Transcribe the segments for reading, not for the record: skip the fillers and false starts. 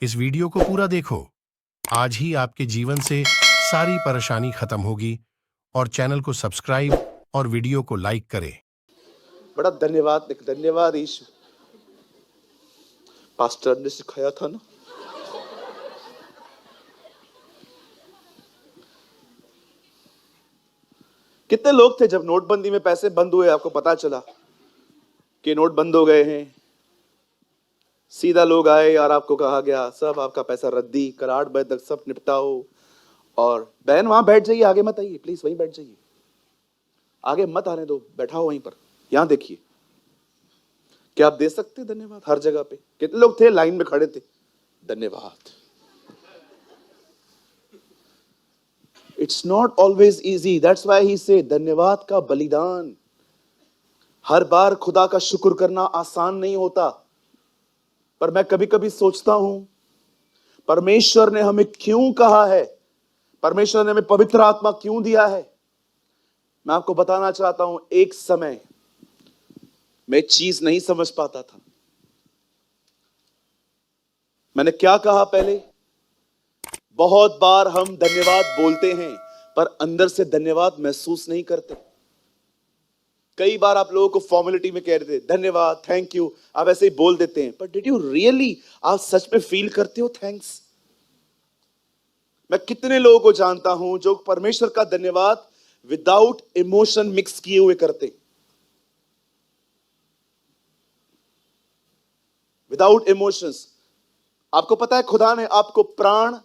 इस वीडियो को पूरा देखो। आज ही आपके जीवन से सारी परेशानी खत्म होगी और चैनल को सब्सक्राइब और वीडियो को लाइक करें। बड़ा धन्यवाद यीशु। पास्टर ने सिखाया था ना। कितने लोग थे जब नोटबंदी में पैसे बंद हुए, आपको पता चला कि नोट बंद हो गए हैं, सीधा लोग आए और आपको कहा गया सब आपका पैसा रद्दी, कल 8 बजे तक सब निपटाओ। और बहन वहां बैठ जाइए, आगे मत आइए प्लीज, वहीं बैठ जाइए, आगे मत आने दो, बैठा हो वहीं पर। यहां देखिए, क्या आप दे सकते धन्यवाद? हर जगह पे कितने लोग थे लाइन में खड़े थे, धन्यवाद। It's not always easy, that's why he से धन्यवाद का बलिदान। हर बार खुदा का शुक्र करना आसान नहीं होता, पर मैं कभी कभी सोचता हूं परमेश्वर ने हमें क्यों कहा है, परमेश्वर ने हमें पवित्र आत्मा क्यों दिया है। मैं आपको बताना चाहता हूं, एक समय मैं चीज नहीं समझ पाता था। मैंने क्या कहा पहले, बहुत बार हम धन्यवाद बोलते हैं पर अंदर से धन्यवाद महसूस नहीं करते। कई बार आप लोगों को फॉर्मेलिटी में कह रहे थे धन्यवाद, थैंक यू, आप ऐसे ही बोल देते हैं, पर डिड यू रियली, आप सच में फील करते हो थैंक्स? मैं कितने लोगों को जानता हूं जो परमेश्वर का धन्यवाद विदाउट इमोशन मिक्स किए हुए करते, विदाउट इमोशंस। आपको पता है खुदा ने आपको प्राण,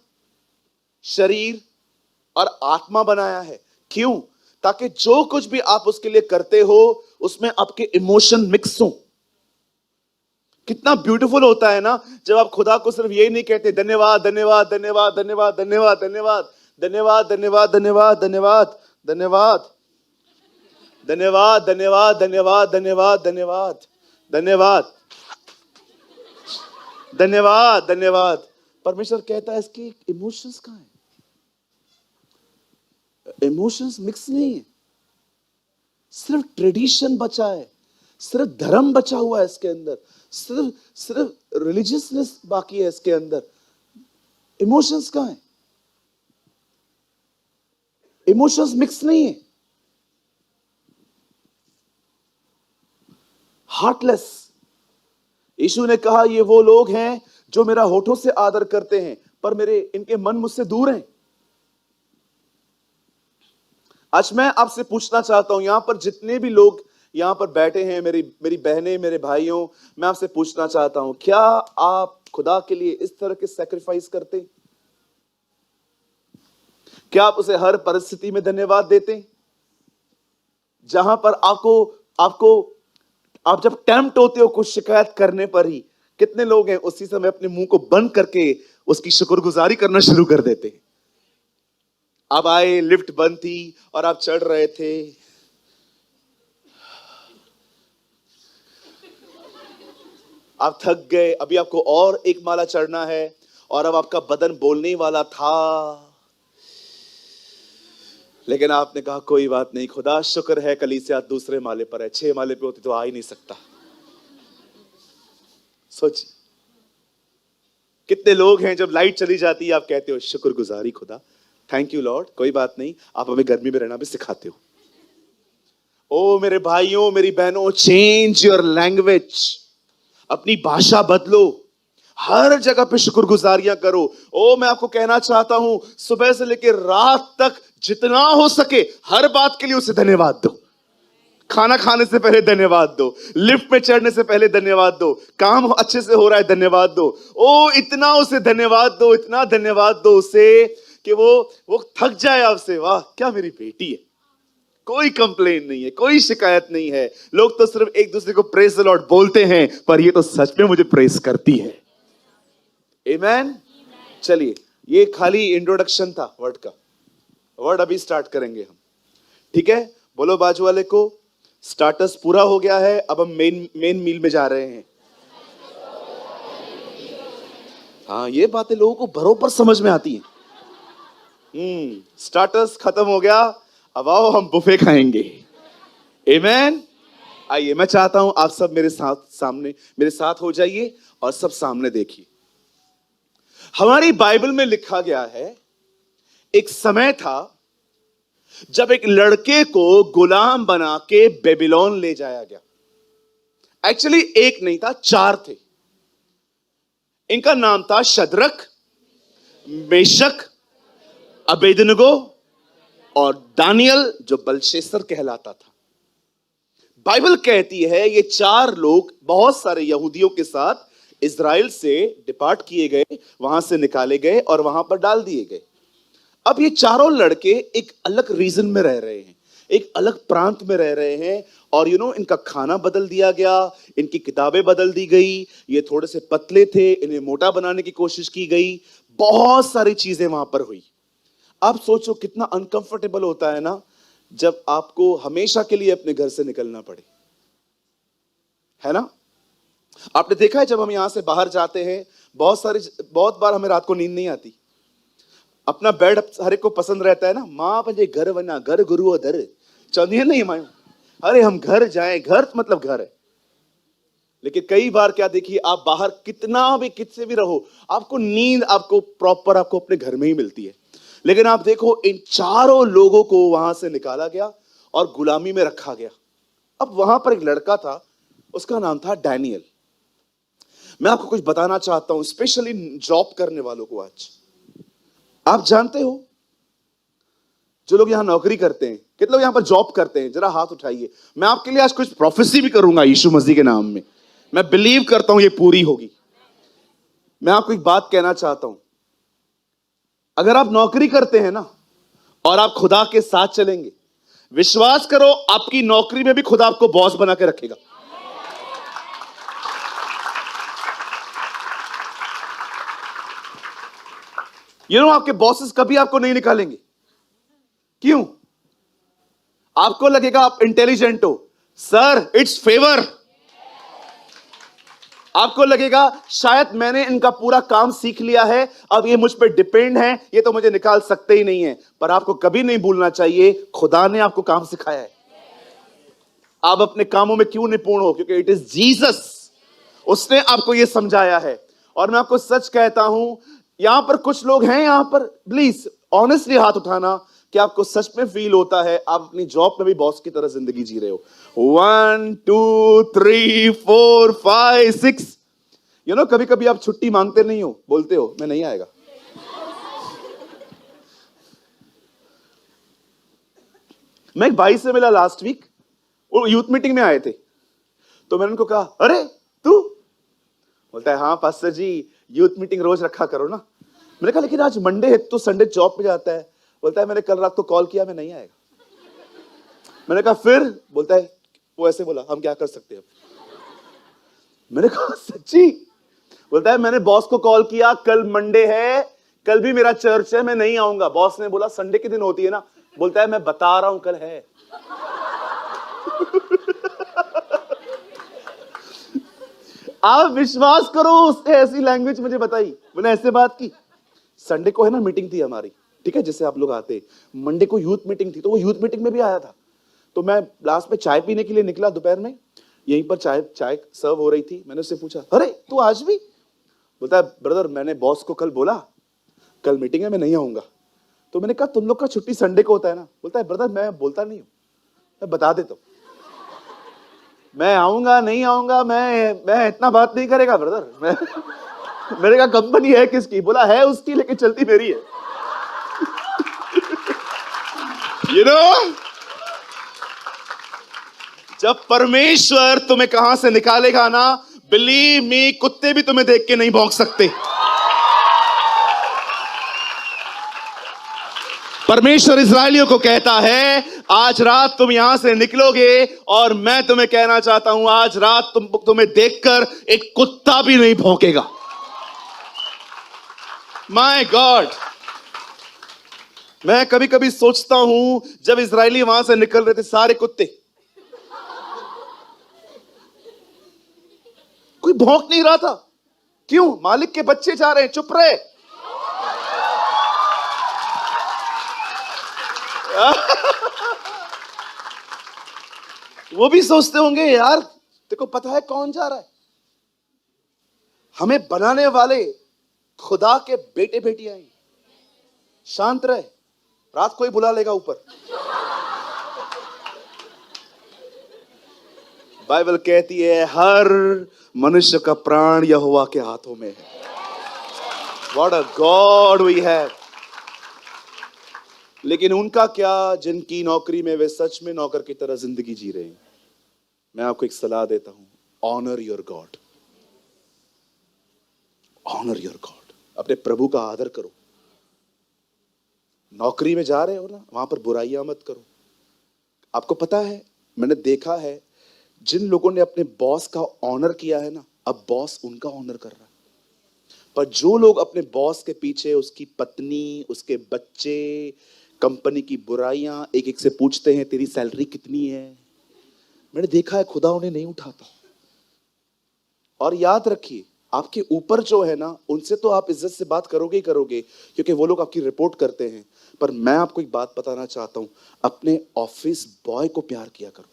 शरीर और आत्मा बनाया है, क्यों? ताकि जो कुछ भी आप उसके लिए करते हो उसमें आपके इमोशन मिक्स हो। कितना ब्यूटीफुल होता है ना जब आप खुदा को सिर्फ यही नहीं कहते धन्यवाद धन्यवाद धन्यवाद धन्यवाद धन्यवाद धन्यवाद धन्यवाद धन्यवाद धन्यवाद धन्यवाद धन्यवाद धन्यवाद धन्यवाद धन्यवाद धन्यवाद धन्यवाद धन्यवाद धन्यवाद धन्यवाद। परमेश्वर कहता है इसकी इमोशंस कहां है? इमोशंस मिक्स नहीं है, सिर्फ ट्रेडिशन बचा है, सिर्फ धर्म बचा हुआ है इसके अंदर, सिर्फ सिर्फ रिलीजियसनेस बाकी है इसके अंदर। इमोशंस कहां है? इमोशंस मिक्स नहीं है, हार्टलेस। यीशु ने कहा ये वो लोग हैं जो मेरा होठों से आदर करते हैं पर मेरे इनके मन मुझसे दूर हैं। आज मैं आपसे पूछना चाहता हूं, यहां पर जितने भी लोग यहां पर बैठे हैं, मेरी बहनें, मेरे भाइयों, मैं आपसे पूछना चाहता हूं, क्या आप खुदा के लिए इस तरह के सैक्रिफाइस करते? क्या आप उसे हर परिस्थिति में धन्यवाद देते? जहां पर आप जब टेम्प्ट होते हो कुछ शिकायत करने पर ही, कितने लोग हैं उसी समय अपने मुंह को बंद करके उसकी शुक्रगुजारी करना शुरू कर देते हैं। आप आए, लिफ्ट बंद थी और आप चढ़ रहे थे, आप थक गए, अभी आपको और एक माला चढ़ना है और अब आपका बदन बोलने वाला था, लेकिन आपने कहा कोई बात नहीं, खुदा शुक्र है कलीसिया दूसरे माले पर है, 6 माले पे होती तो आ ही नहीं सकता। सोचिए कितने लोग हैं जब लाइट चली जाती है आप कहते हो शुक्रगुजारी खुदा, थैंक यू लॉर्ड, कोई बात नहीं, आप हमें गर्मी में रहना भी सिखाते हो। ओ मेरे भाइयों, मेरी बहनों, चेंज योर लैंग्वेज, अपनी भाषा बदलो, हर जगह पे शुक्रगुजारियां करो। ओ मैं आपको कहना चाहता हूं, सुबह से लेकर रात तक जितना हो सके हर बात के लिए उसे धन्यवाद दो। खाना खाने से पहले धन्यवाद दो, लिफ्ट में चढ़ने से पहले धन्यवाद दो, काम अच्छे से हो रहा है धन्यवाद दो। ओ इतना उसे धन्यवाद दो, इतना धन्यवाद दो उसे कि वो थक जाए आपसे। वाह क्या मेरी बेटी है, कोई कंप्लेन नहीं है, कोई शिकायत नहीं है। लोग तो सिर्फ एक दूसरे को प्रेज द लॉर्ड बोलते हैं, पर ये तो सच में मुझे प्रेज करती है। आमेन। चलिए, ये खाली इंट्रोडक्शन था वर्ड का, वर्ड अभी स्टार्ट करेंगे हम, ठीक है? बोलो बाजू वाले को, स्टार्टर्स पूरा हो गया है, अब हम मेन मील में जा रहे हैं। हाँ, ये बातें लोगों को बरोबर समझ में आती हैं। स्टार्टर्स खत्म हो गया, अब आओ हम बुफे खाएंगे। आमेन। आइए, मैं चाहता हूं आप सब मेरे साथ हो जाइए और सब सामने देखिए। हमारी बाइबल में लिखा गया है, एक समय था जब एक लड़के को गुलाम बना के बेबीलोन ले जाया गया। एक्चुअली एक नहीं था, चार थे। इनका नाम था शद्रक, मेशक, अबेदनगो और दानियल, जो बलशेसर कहलाता था। बाइबल कहती है ये चार लोग बहुत सारे यहूदियों के साथ इजराइल से डिपार्ट किए गए, वहां से निकाले गए और वहां पर डाल दिए गए। अब ये चारों लड़के एक अलग रीजन में रह रहे हैं, एक अलग प्रांत में रह रहे हैं। और इनका खाना बदल दिया गया, इनकी किताबें बदल दी गई। ये थोड़े से पतले थे, इन्हें मोटा बनाने की कोशिश की गई। बहुत सारी चीजें वहां पर हुई। आप सोचो कितना अनकंफर्टेबल होता है ना, जब आपको हमेशा के लिए अपने घर से निकलना पड़े, है ना। आपने देखा है जब हम यहां से बाहर जाते हैं, बहुत बार हमें रात को नींद नहीं आती। अपना बेड हर एक को पसंद रहता है ना। मां पंजे घर वना, घर गुरु दर चौंदी है नहीं मायूं, अरे हम घर जाएं, घर मतलब घर है। लेकिन कई बार क्या देखिए, आप बाहर कितना भी किससे भी रहो, आपको नींद आपको प्रॉपर आपको अपने घर में ही मिलती है। लेकिन आप देखो, इन चारों लोगों को वहां से निकाला गया और गुलामी में रखा गया। अब वहां पर एक लड़का था, उसका नाम था डैनियल। मैं आपको कुछ बताना चाहता हूं, स्पेशली जॉब करने वालों को। आज आप जानते हो, जो लोग यहां नौकरी करते हैं, कितने लोग यहां पर जॉब करते हैं, जरा हाथ उठाइए। मैं आपके लिए आज कुछ प्रोफेसी भी करूंगा यीशु मसीह के नाम में। मैं बिलीव करता हूं ये पूरी होगी। मैं आपको एक बात कहना चाहता हूं, अगर आप नौकरी करते हैं ना और आप खुदा के साथ चलेंगे, विश्वास करो आपकी नौकरी में भी खुदा आपको बॉस बना के रखेगा। आपके बॉसेस कभी आपको नहीं निकालेंगे। क्यों? आपको लगेगा आप इंटेलिजेंट हो, सर इट्स फेवर। आपको लगेगा शायद मैंने इनका पूरा काम सीख लिया है, अब ये मुझ पर डिपेंड है, ये तो मुझे निकाल सकते ही नहीं है। पर आपको कभी नहीं भूलना चाहिए, खुदा ने आपको काम सिखाया है। आप अपने कामों में क्यों निपुण हो? क्योंकि इट इज जीसस, उसने आपको यह समझाया है। और मैं आपको सच कहता हूं, यहां पर कुछ लोग हैं, यहां पर प्लीज ऑनेस्टली हाथ उठाना कि आपको सच में फील होता है आप अपनी जॉब में भी बॉस की तरह जिंदगी जी रहे हो। 1 2 3 4 5 6, कभी कभी आप छुट्टी मांगते नहीं हो, बोलते हो मैं नहीं आएगा। मैं एक भाई से मिला लास्ट वीक, वो यूथ मीटिंग में आए थे। तो मैंने उनको कहा, अरे तू? बोलता है हाँ पास्टर जी, यूथ मीटिंग रोज रखा करो ना। मैंने कहा लेकिन आज मंडे है, तो संडे जॉब पे जाता है। बोलता है मैंने कल रात को कॉल किया, मैं नहीं आएगा। मैंने कहा फिर? बोलता है वो ऐसे बोला, हम क्या कर सकते हैं। मैंने कहा सच्ची? बोलता है मैंने बॉस को कॉल किया, कल मंडे है, कल भी मेरा चर्च है, मैं नहीं आऊंगा। बॉस ने बोला संडे के दिन होती है ना। बोलता है मैं बता रहा हूं कल है। आप विश्वास करो, उसने ऐसी लैंग्वेज मुझे बताई, मैंने ऐसे बात की। संडे को है ना मीटिंग थी हमारी, ठीक है, जैसे आप लोग आते। मंडे को यूथ मीटिंग थी, तो वो यूथ मीटिंग में भी आया था। तो मैं लास्ट में चाय पीने के लिए निकला दोपहर में, यहीं पर चाय सर्व हो रही थी। मैंने उससे पूछा, अरे तू आज भी? बोलता है ब्रदर मैंने बॉस को कल बोला कल मीटिंग है, मैं नहीं आऊंगा। तो मैंने कहा तुम लोग का छुट्टी संडे को होता है ना? बोलता है ब्रदर मैं बोलता नहीं हूं, मैं बता देता हूं, मैं आऊंगा नहीं आऊंगा, मैं इतना बात नहीं करेगा ब्रदर। मैं मेरे का कंपनी है किसकी? बोला है उसकी, लेकिन चलती मेरी है। जब परमेश्वर तुम्हें कहां से निकालेगा ना, बिलीव मी, कुत्ते भी तुम्हें देख के नहीं भौंक सकते। परमेश्वर इस्राएलियों को कहता है आज रात तुम यहां से निकलोगे, और मैं तुम्हें कहना चाहता हूं आज रात तुम्हें देखकर एक कुत्ता भी नहीं भौंकेगा। माय गॉड, मैं कभी कभी सोचता हूं जब इजरायली वहां से निकल रहे थे, सारे कुत्ते, कोई भौंक नहीं रहा था। क्यों? मालिक के बच्चे जा रहे हैं, चुप रहे। वो भी सोचते होंगे यार देखो पता है कौन जा रहा है। हमें बनाने वाले खुदा के बेटे बेटियां हैं, शांत रहे, रात कोई बुला लेगा ऊपर। बाइबल कहती है हर मनुष्य का प्राण यहोवा के हाथों में है। What a God we have। लेकिन उनका क्या जिनकी नौकरी में वे सच में नौकर की तरह जिंदगी जी रहे हैं। मैं आपको एक सलाह देता हूं, honour your God, honour your God. अपने प्रभु का आदर करो। नौकरी में जा रहे हो ना, वहां पर बुराइयां मत करो। आपको पता है, मैंने देखा है जिन लोगों ने अपने बॉस का ऑनर किया है ना, अब बॉस उनका ऑनर कर रहा है। पर जो लोग अपने बॉस के पीछे उसकी पत्नी, उसके बच्चे, कंपनी की बुराइयां एक एक से पूछते हैं तेरी सैलरी कितनी है, मैंने देखा है खुदा उन्हें नहीं उठाता। और याद रखिए, आपके ऊपर जो है ना, उनसे तो आप इज्जत से बात करोगे ही करोगे, क्योंकि वो लोग आपकी रिपोर्ट करते हैं। पर मैं आपको एक बात बताना चाहता हूं, अपने ऑफिस बॉय को प्यार किया करो,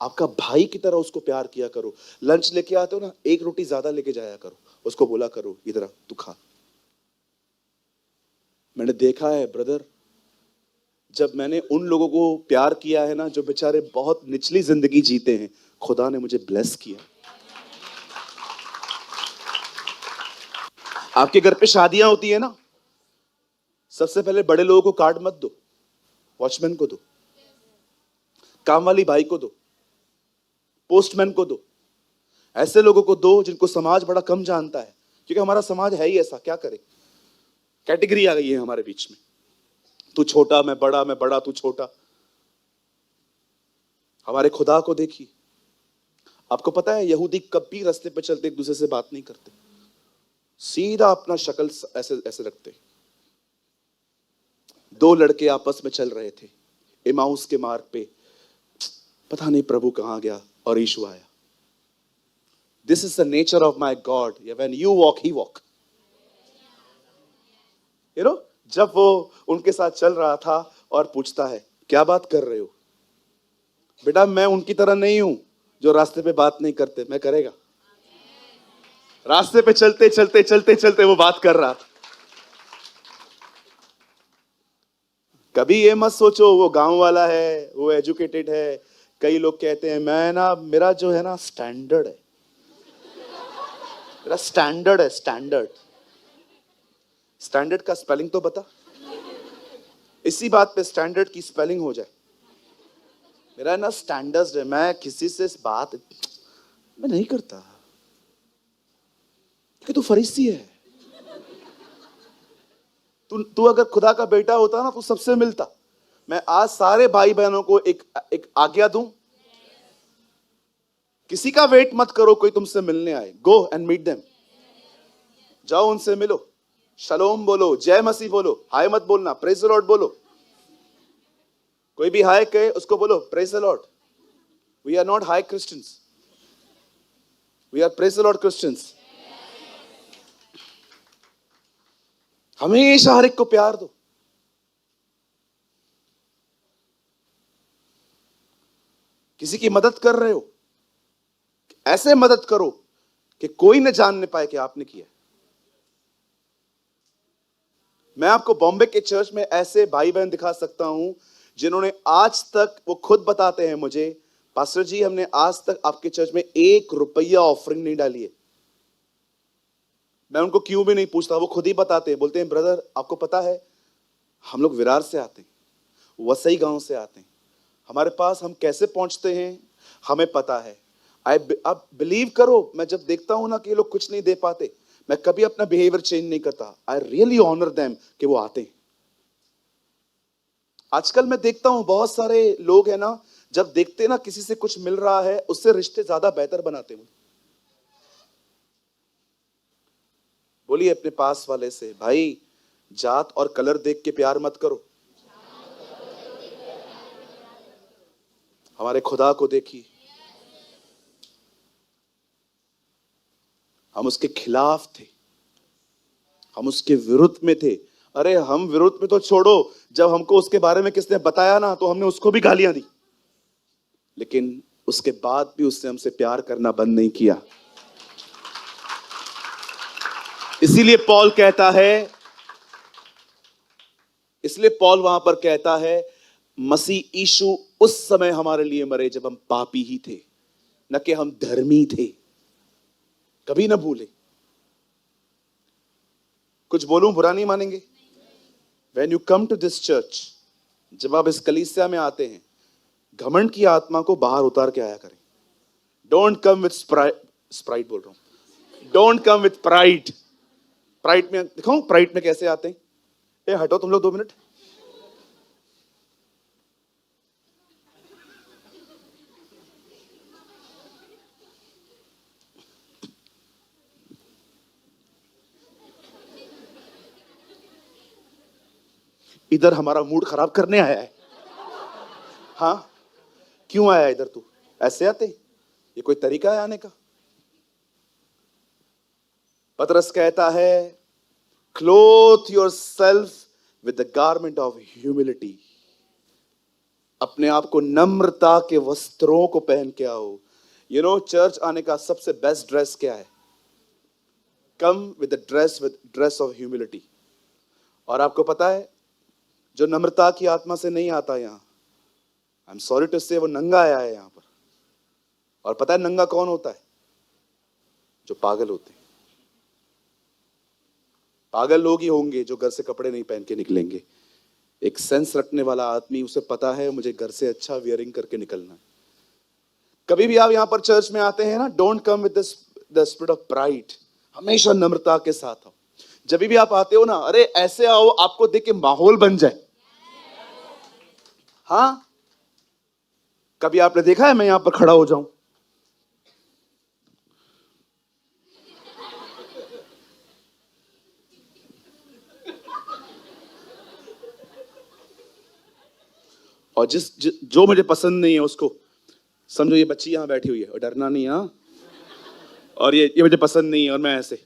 आपका भाई की तरह उसको प्यार किया करो। लंच लेके आते हो ना, एक रोटी ज्यादा लेके जाया करो, उसको बोला करो इधर आ, तू खा। मैंने देखा है ब्रदर, जब मैंने उन लोगों को प्यार किया है ना जो बेचारे बहुत निचली जिंदगी जीते हैं, खुदा ने मुझे ब्लेस किया। आपके घर पे शादियां होती है ना, सबसे पहले बड़े लोगों को कार्ड मत दो, वॉचमैन को दो, काम वाली भाई को दो, पोस्टमैन को दो। ऐसे लोगों को दो जिनको समाज बड़ा कम जानता है, क्योंकि हमारा समाज है ही ऐसा, क्या करे, कैटेगरी आ गई है हमारे बीच में, तू छोटा मैं बड़ा, मैं बड़ा तू छोटा। हमारे खुदा को देखिए। आपको पता है यहूदी कभी रास्ते पे चलते एक दूसरे से बात नहीं करते, सीधा अपना शक्ल ऐसे ऐसे रखते। दो लड़के आपस में चल रहे थे इमाउस के मार्ग पे, पता नहीं प्रभु कहां गया और यीशु आया। This is the nature of my God, when you walk he walk. You know, जब वो उनके साथ चल रहा था और पूछता है क्या बात कर रहे हो, बेटा मैं उनकी तरह नहीं हूं जो रास्ते पे बात नहीं करते, मैं करेगा। रास्ते पे चलते चलते चलते चलते वो बात कर रहा था। कभी ये मत सोचो वो गांव वाला है, वो एजुकेटेड है। कई लोग कहते हैं मैं ना, मेरा जो है ना स्टैंडर्ड है, मेरा स्टैंडर्ड है। स्टैंडर्ड, स्टैंडर्ड का स्पेलिंग तो बता। इसी बात पे स्टैंडर्ड की स्पेलिंग हो जाए। मेरा ना स्टैंडर्ड है, मैं किसी से बात मैं नहीं करता, क्योंकि तू फरीसी है। तू अगर खुदा का बेटा होता ना तो सबसे मिलता। मैं आज सारे भाई बहनों को एक आज्ञा दूं, किसी का वेट मत करो कोई तुमसे मिलने आए, गो एंड मीट देम। जाओ उनसे मिलो, शलोम बोलो, जय मसीह बोलो, हाय मत बोलना, प्रेज द लॉर्ड बोलो। कोई भी हाय कहे उसको बोलो praise the Lord. We are not hi Christians, we are praise the Lord Christians. हमेशा हर एक को प्यार दो। किसी की मदद कर रहे हो, ऐसे मदद करो कि कोई न जानने पाए कि आपने किया। मैं आपको बॉम्बे के चर्च में ऐसे भाई बहन दिखा सकता हूं जिन्होंने आज तक, वो खुद बताते हैं मुझे, पास्टर जी हमने आज तक आपके चर्च में 1 रुपया ऑफरिंग नहीं डाली है। मैं उनको क्यों भी नहीं पूछता, वो खुद ही बताते हैं। बोलते हैं ब्रदर आपको पता है हम लोग विरार से आते हैं, वसई गांव से आते हैं, हमारे पास हम कैसे पहुंचते हैं हमें पता है। आप बिलीव करो, मैं जब देखता हूं ना कि ये लोग कुछ नहीं दे पाते, मैं कभी अपना बिहेवियर चेंज नहीं करता। आई रियली ऑनर देम कि वो आते हैं। आजकल मैं देखता हूं बहुत सारे लोग हैं ना, जब देखते हैं ना किसी से कुछ मिल रहा है, उससे रिश्ते ज्यादा बेहतर बनाते हैं। बोलिए अपने पास वाले से, भाई जात और कलर देख के प्यार मत करो, हमारे खुदा को देखिए। हम उसके खिलाफ थे, हम उसके विरुद्ध में थे। अरे हम विरुद्ध में तो छोड़ो, जब हमको उसके बारे में किसने बताया ना तो हमने उसको भी गालियां दी, लेकिन उसके बाद भी उसने हमसे प्यार करना बंद नहीं किया। इसीलिए पॉल कहता है, इसलिए पॉल वहां पर कहता है, मसीह यीशु उस समय हमारे लिए मरे जब हम पापी ही थे, न कि हम धर्मी थे। कभी ना भूले। कुछ बोलूं बुरा नहीं मानेंगे? When you come to this church, जब आप इस कलीसिया में आते हैं, घमंड की आत्मा को बाहर उतार के आया करें। Don't come with sprite बोल रहा हूं। Don't come with pride। Pride में दिखाऊं, प्राइड में कैसे आते हैं? ए हटो तुम लोग 2 मिनट। इधर हमारा मूड खराब करने आया है? हाँ, क्यों आया इधर तू? ऐसे आते? ये कोई तरीका है आने का? पतरस कहता है, cloth your self with the garment of humility. अपने आप को नम्रता के वस्त्रों को पहन के आओ। यू नो, चर्च आने का सबसे बेस्ट ड्रेस क्या है? Come with the dress of humility. और आपको पता है, जो नम्रता की आत्मा से नहीं आता यहां, आई एम सॉरी टू से, वो नंगा आया है यहां पर। और पता है नंगा कौन होता है? जो पागल होते हैं। पागल लोग ही होंगे जो घर से कपड़े नहीं पहन के निकलेंगे। एक सेंस रखने वाला आदमी, उसे पता है मुझे घर से अच्छा वियरिंग करके निकलना है। कभी भी आप यहां पर चर्च में आते हैं ना, don't come with the spirit of pride. हमेशा नम्रता के साथ आओ। जब भी आप आते हो ना, अरे ऐसे आओ आपको देख के माहौल बन जाए। हाँ, कभी आपने देखा है मैं यहां पर खड़ा हो जाऊं? और जो मुझे पसंद नहीं है उसको समझो, ये बच्ची यहां बैठी हुई है और डरना नहीं। हाँ, और ये मुझे पसंद नहीं है और मैं ऐसे,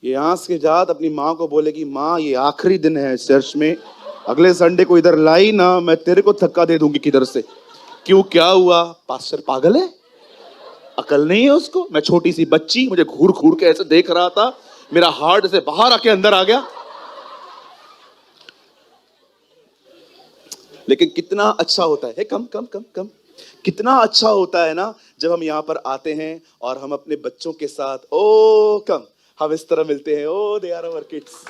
ये आंस के जात अपनी माँ को बोलेगी, माँ ये आखिरी दिन है चर्च में, अगले संडे को इधर लाई ना, मैं तेरे को धक्का दे दूंगी किधर से। क्यों, क्या हुआ? पास्टर पागल है, अकल नहीं है उसको। मैं छोटी सी बच्ची, मुझे घूर घूर के ऐसे देख रहा था, मेरा हार्ट से बाहर आके अंदर आ गया। लेकिन कितना अच्छा होता है, कम कम कम कम, कितना अच्छा होता है ना जब हम यहाँ पर आते हैं और हम अपने बच्चों के साथ, ओ कम, हम इस तरह मिलते हैं, ओ दे आर आवर किड्स।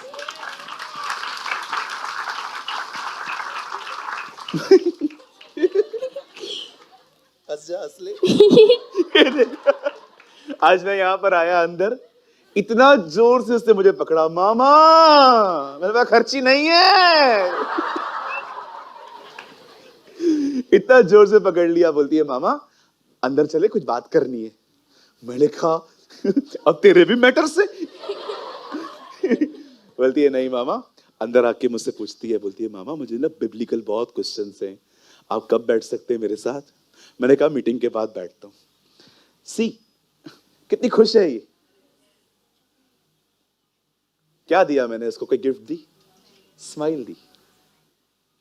हंस जा, हंस ले। आज मैं यहाँ पर आया अंदर, इतना जोर से उसने मुझे पकड़ा, मामा मेरे पास खर्ची नहीं है। इतना जोर से पकड़ लिया, बोलती है मामा अंदर चले, कुछ बात करनी है। मैंने कहा अब तेरे भी मैटर से। बोलती है नहीं मामा, अंदर आके मुझसे पूछती है, बोलती है मामा मुझे ना बिब्लिकल बहुत क्वेश्चंस हैं, आप कब बैठ सकते हैं मेरे साथ? मैंने कहा मीटिंग के बाद बैठता हूं। सी कितनी खुश है ये। क्या दिया मैंने इसको? कोई गिफ्ट दी? स्माइल दी,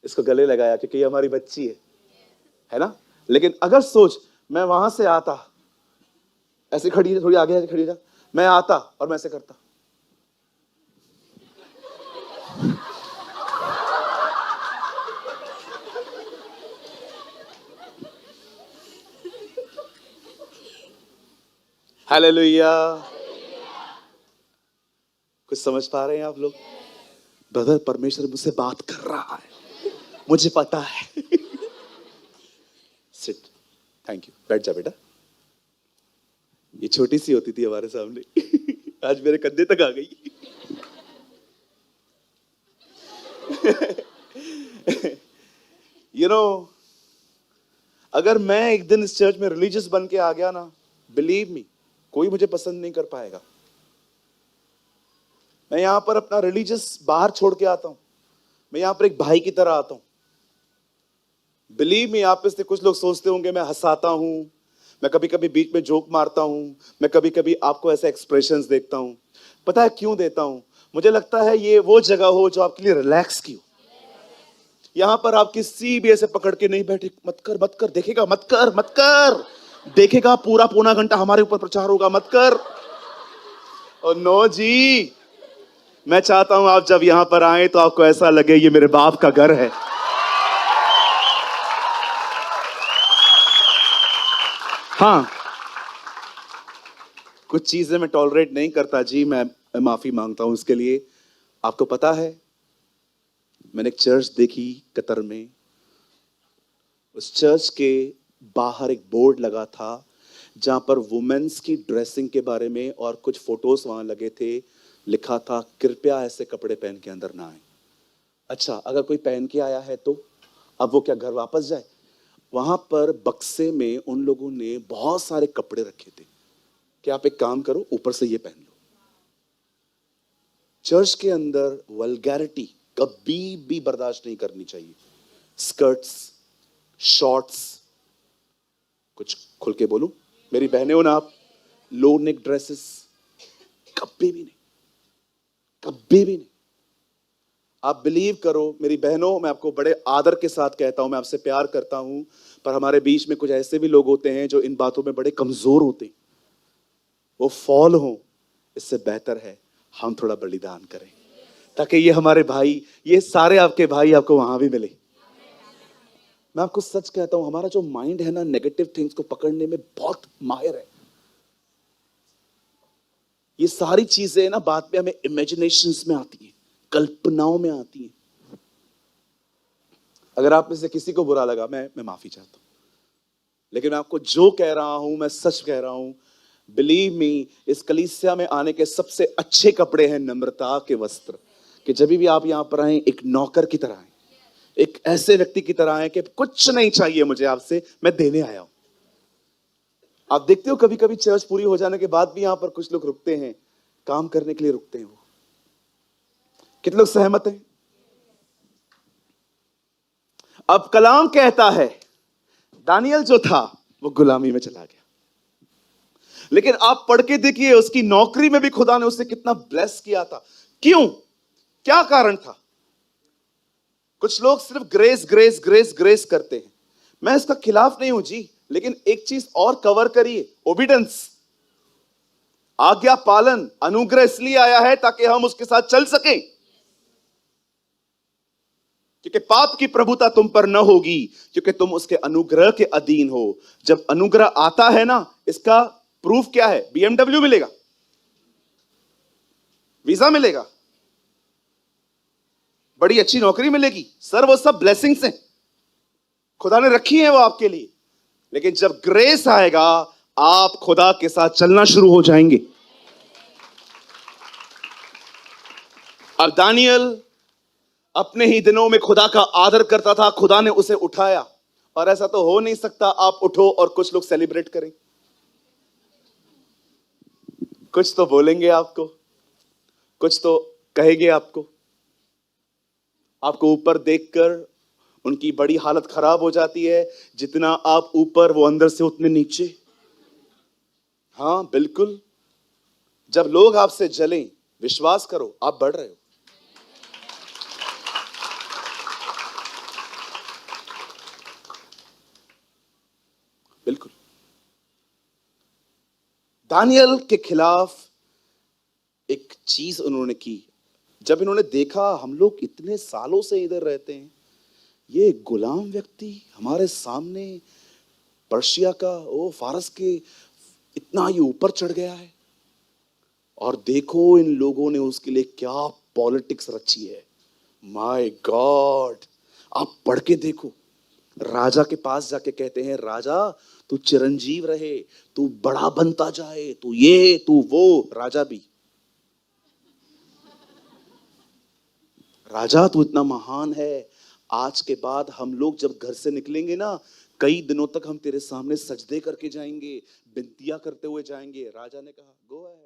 इसको गले लगाया क्योंकि ये हमारी बच्ची है ना। लेकिन अगर सोच, मैं वहां से आता, ऐसे खड़ी थोड़ी आगे खड़ी जा, मैं आता और मैं ऐसे करता, हालेलुया। कुछ समझ पा रहे हैं आप लोग? ब्रदर, परमेश्वर मुझसे बात कर रहा है, मुझे पता है। सिट, थैंक यू, बैठ जा बेटा। ये छोटी सी होती थी हमारे सामने, आज मेरे कंधे तक आ गई। यू नो, अगर मैं एक दिन इस चर्च में रिलीजियस बन के आ गया ना, बिलीव मी, कोई मुझे पसंद नहीं कर पाएगा। मैं यहां पर अपना रिलीजियस बाहर छोड़ के आता हूं, मैं यहां पर एक भाई की तरह आता हूं। बिलीव मी, आप में से कुछ लोग सोचते होंगे मैं हंसाता हूं, मैं कभी कभी बीच में जोक मारता हूं, मैं कभी कभी आपको ऐसे एक्सप्रेशंस देता हूं। पता है क्यों देता हूं? मुझे लगता है ये वो जगह हो जो आपके लिए रिलैक्स की हो। यहां पर आप किसी भी ऐसे पकड़ के नहीं बैठे, मत कर मत कर, देखेगा मत कर मत कर, देखेगा पूरा पौना घंटा हमारे ऊपर प्रचार होगा, मत कर। और नो जी, मैं चाहता हूं आप जब यहां पर आए तो आपको ऐसा लगे ये मेरे बाप का घर है। हाँ, कुछ चीजें मैं टॉलरेट नहीं करता जी, मैं माफी मांगता हूं उसके लिए। आपको पता है, मैंने एक चर्च देखी कतर में। उस चर्च के बाहर एक बोर्ड लगा था जहां पर वुमेन्स की ड्रेसिंग के बारे में और कुछ फोटोज वहां लगे थे। लिखा था, कृपया ऐसे कपड़े पहन के अंदर ना आए। अच्छा, अगर कोई पहन के आया है तो अब वो क्या घर वापस जाए? वहां पर बक्से में उन लोगों ने बहुत सारे कपड़े रखे थे कि आप एक काम करो, ऊपर से ये पहन लो। चर्च के अंदर वल्गैरिटी कभी भी बर्दाश्त नहीं करनी चाहिए। स्कर्ट्स, शॉर्ट्स, कुछ खुल के बोलूं, मेरी बहनें हो ना आप, लो नेक ड्रेसेस कभी भी नहीं, कभी भी नहीं। आप बिलीव करो मेरी बहनों, मैं आपको बड़े आदर के साथ कहता हूं, मैं आपसे प्यार करता हूं, पर हमारे बीच में कुछ ऐसे भी लोग होते हैं जो इन बातों में बड़े कमजोर होते हैं। वो फॉल हो, इससे बेहतर है हम थोड़ा बलिदान करें, ताकि ये हमारे भाई, ये सारे आपके भाई आपको वहां भी मिले। मैं आपको सच कहता हूं, हमारा जो माइंड है ना, नेगेटिव थिंग्स को पकड़ने में बहुत माहिर है। ये सारी चीजें ना बाद में हमें इमेजिनेशंस में आती हैं, कल्पनाओं में आती हैं। अगर आप में से किसी को बुरा लगा, मैं माफी चाहता हूं, लेकिन मैं आपको जो कह रहा हूं मैं सच कह रहा हूं। बिलीव मी, इस कलीसिया में आने के सबसे अच्छे कपड़े हैं नम्रता के वस्त्र। कि जब भी आप यहां पर आए, एक नौकर की तरह आए, एक ऐसे व्यक्ति की तरह आए कि कुछ नहीं चाहिए मुझे आपसे, मैं देने आया हूं। आप देखते हो कभी कभी चर्च पूरी हो जाने के बाद भी यहां पर कुछ लोग रुकते हैं, काम करने के लिए रुकते हैं। वो कितने लोग सहमत हैं? अब कलाम कहता है, दानियल जो था वो गुलामी में चला गया, लेकिन आप पढ़ के देखिए उसकी नौकरी में भी खुदा ने उसे कितना ब्लेस किया था। क्यों? क्या कारण था? कुछ लोग सिर्फ ग्रेस ग्रेस ग्रेस ग्रेस करते हैं, मैं इसका खिलाफ नहीं हूं जी, लेकिन एक चीज और कवर करिए, ओबीडेंस, आज्ञा पालन। अनुग्रह इसलिए आया है ताकि हम उसके साथ चल सकें, क्योंकि पाप की प्रभुता तुम पर न होगी, क्योंकि तुम उसके अनुग्रह के अधीन हो। जब अनुग्रह आता है ना, इसका प्रूफ क्या है? BMW मिलेगा, वीजा मिलेगा, बड़ी अच्छी नौकरी मिलेगी, सर वो सब ब्लेसिंग्स हैं, खुदा ने रखी है वो आपके लिए। लेकिन जब ग्रेस आएगा, आप खुदा के साथ चलना शुरू हो जाएंगे। अब दानियल अपने ही दिनों में खुदा का आदर करता था, खुदा ने उसे उठाया। और ऐसा तो हो नहीं सकता आप उठो और कुछ लोग सेलिब्रेट करें। कुछ तो बोलेंगे आपको, कुछ तो कहेंगे आपको। आपको ऊपर देखकर उनकी बड़ी हालत खराब हो जाती है, जितना आप ऊपर वो अंदर से उतने नीचे। हाँ बिल्कुल, जब लोग आपसे जलें, विश्वास करो आप बढ़ रहे हो। बिल्कुल। दानियल के खिलाफ एक चीज उन्होंने की। जब इन्होंने देखा हम लोग इतने सालों से इधर रहते हैं, ये गुलाम व्यक्ति हमारे सामने पर्शिया का, ओ फारस के, इतना ही ऊपर चढ़ गया है, और देखो इन लोगों ने उसके लिए क्या पॉलिटिक्स रची है। माय गॉड, आप पढ़ के देखो। राजा के पास जाके कहते हैं, राजा तू चिरंजीव रहे, तू बड़ा बनता जाए, तू ये तू वो। राजा भी, राजा तू इतना महान है, आज के बाद हम लोग जब घर से निकलेंगे ना, कई दिनों तक हम तेरे सामने सजदे करके जाएंगे, बिनतियां करते हुए जाएंगे। राजा ने कहा, गो है।